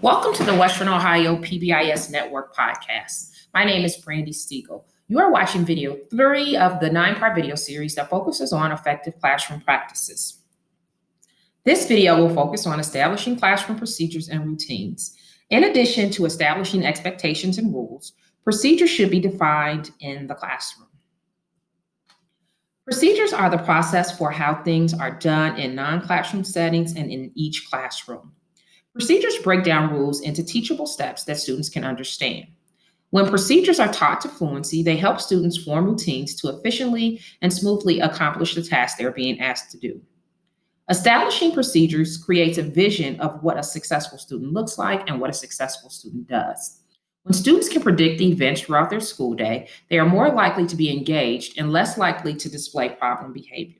Welcome to the Western Ohio PBIS Network podcast. My name is Brandy Stiegel. You are watching video 3 of the 9-part video series that focuses on effective classroom practices. This video will focus on establishing classroom procedures and routines. In addition to establishing expectations and rules, procedures should be defined in the classroom. Procedures are the process for how things are done in non-classroom settings and in each classroom. Procedures break down rules into teachable steps that students can understand. When procedures are taught to fluency, they help students form routines to efficiently and smoothly accomplish the tasks they're being asked to do. Establishing procedures creates a vision of what a successful student looks like and what a successful student does. When students can predict events throughout their school day, they are more likely to be engaged and less likely to display problem behavior.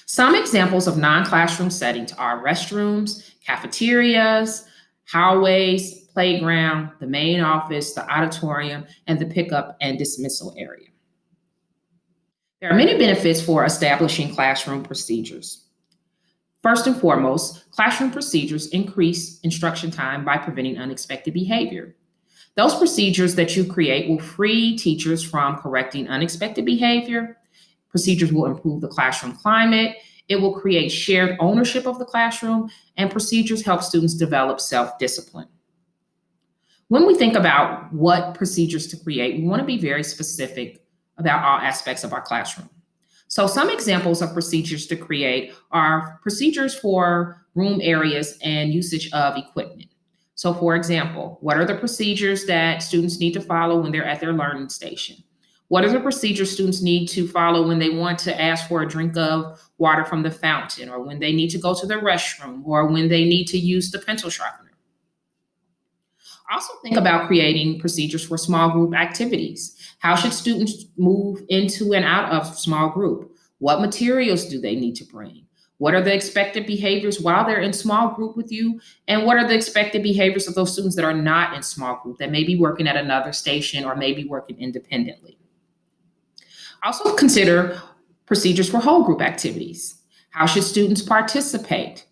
Some examples of non-classroom settings are restrooms, cafeterias, hallways, playground, the main office, the auditorium, and the pickup and dismissal area. There are many benefits for establishing classroom procedures. First and foremost, classroom procedures increase instruction time by preventing unexpected behavior. Those procedures that you create will free teachers from correcting unexpected behavior. Procedures will improve the classroom climate. It will create shared ownership of the classroom, and procedures help students develop self-discipline. When we think about what procedures to create, we want to be very specific about all aspects of our classroom. So some examples of procedures to create are procedures for room areas and usage of equipment. So for example, what are the procedures that students need to follow when they're at their learning station? What are the procedures students need to follow when they want to ask for a drink of water from the fountain, or when they need to go to the restroom, or when they need to use the pencil sharpener? Also think about creating procedures for small group activities. How should students move into and out of small group? What materials do they need to bring? What are the expected behaviors while they're in small group with you? And what are the expected behaviors of those students that are not in small group, that may be working at another station or maybe working independently? Also consider procedures for whole group activities. How should students participate?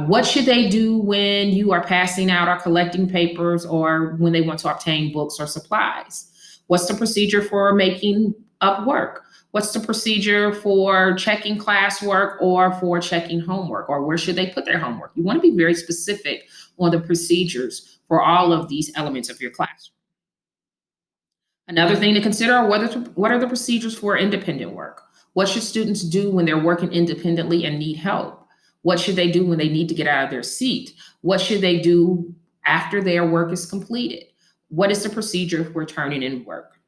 What should they do when you are passing out or collecting papers, or when they want to obtain books or supplies? What's the procedure for making up work? What's the procedure for checking classwork or for checking homework? Or where should they put their homework? You want to be very specific on the procedures for all of these elements of your classroom. Another thing to consider are what are the procedures for independent work? What should students do when they're working independently and need help? What should they do when they need to get out of their seat? What should they do after their work is completed? What is the procedure for turning in work?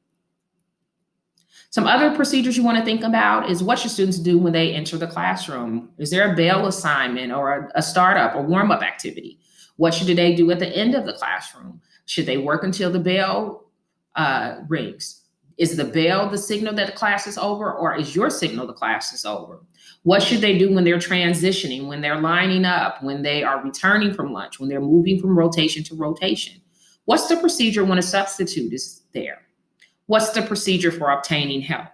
Some other procedures you want to think about is what should students do when they enter the classroom? Is there a bell assignment or a startup or warm-up activity? What should they do at the end of the classroom? Should they work until the bell rings? Is the bell the signal that the class is over, or is your signal the class is over? What should they do when they're transitioning, when they're lining up, when they are returning from lunch, when they're moving from rotation to rotation? What's the procedure when a substitute is there? What's the procedure for obtaining help?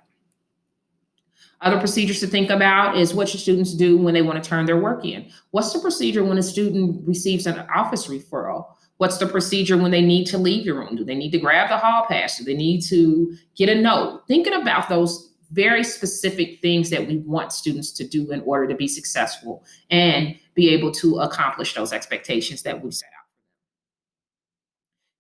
Other procedures to think about is what should students do when they want to turn their work in? What's the procedure when a student receives an office referral? What's the procedure when they need to leave your room? Do they need to grab the hall pass? Do they need to get a note? Thinking about those very specific things that we want students to do in order to be successful and be able to accomplish those expectations that we set out.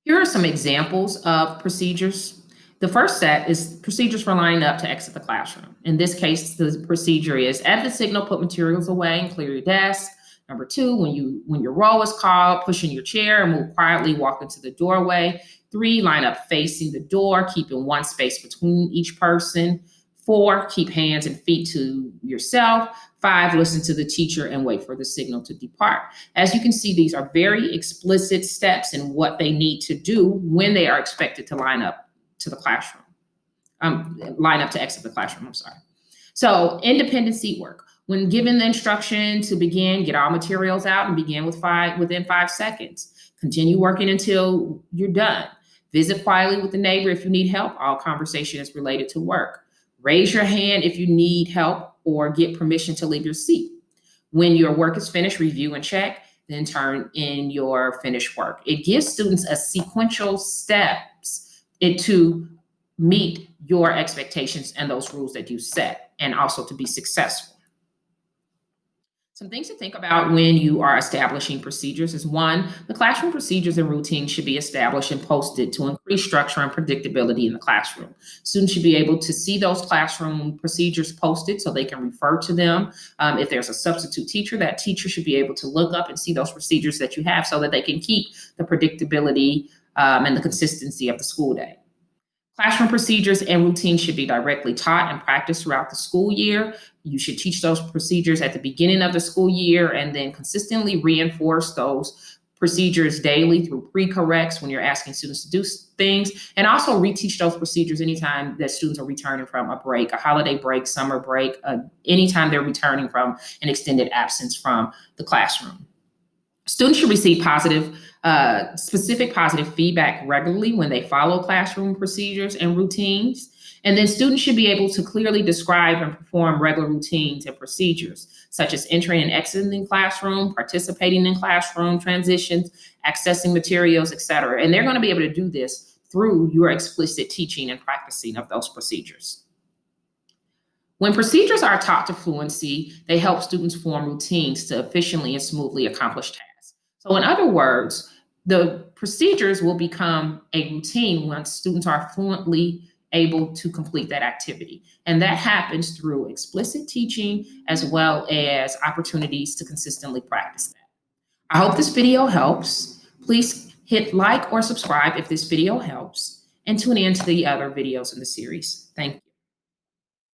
Here are some examples of procedures. The first set is procedures for lining up to exit the classroom. In this case, the procedure is at the signal, put materials away and clear your desk. Number 2, when your roll is called, push in your chair and move quietly, walk into the doorway. 3, line up facing the door, keeping one space between each person. 4, keep hands and feet to yourself. 5, listen to the teacher and wait for the signal to depart. As you can see, these are very explicit steps in what they need to do when they are expected to line up to the classroom. Line up to exit the classroom, I'm sorry. So independent seat work. When given the instruction to begin, get all materials out and begin within 5 seconds. Continue working until you're done. Visit quietly with the neighbor if you need help. All conversation is related to work. Raise your hand if you need help or get permission to leave your seat. When your work is finished, review and check. then turn in your finished work. It gives students a sequential steps to meet your expectations and those rules that you set, and also to be successful. Some things to think about when you are establishing procedures is one, the classroom procedures and routines should be established and posted to increase structure and predictability in the classroom. Students should be able to see those classroom procedures posted so they can refer to them. If there's a substitute teacher, that teacher should be able to look up and see those procedures that you have so that they can keep the predictability and the consistency of the school day. Classroom procedures and routines should be directly taught and practiced throughout the school year. You should teach those procedures at the beginning of the school year and then consistently reinforce those procedures daily through pre-corrects when you're asking students to do things, and also reteach those procedures anytime that students are returning from a break, a holiday break, summer break, anytime they're returning from an extended absence from the classroom. Students should receive specific positive feedback regularly when they follow classroom procedures and routines. And then students should be able to clearly describe and perform regular routines and procedures, such as entering and exiting classroom, participating in classroom transitions, accessing materials, et cetera. And they're going to be able to do this through your explicit teaching and practicing of those procedures. When procedures are taught to fluency, they help students form routines to efficiently and smoothly accomplish tasks. So in other words, the procedures will become a routine once students are fluently able to complete that activity. And that happens through explicit teaching as well as opportunities to consistently practice that. I hope this video helps. Please hit like or subscribe if this video helps, and tune in to the other videos in the series. Thank you.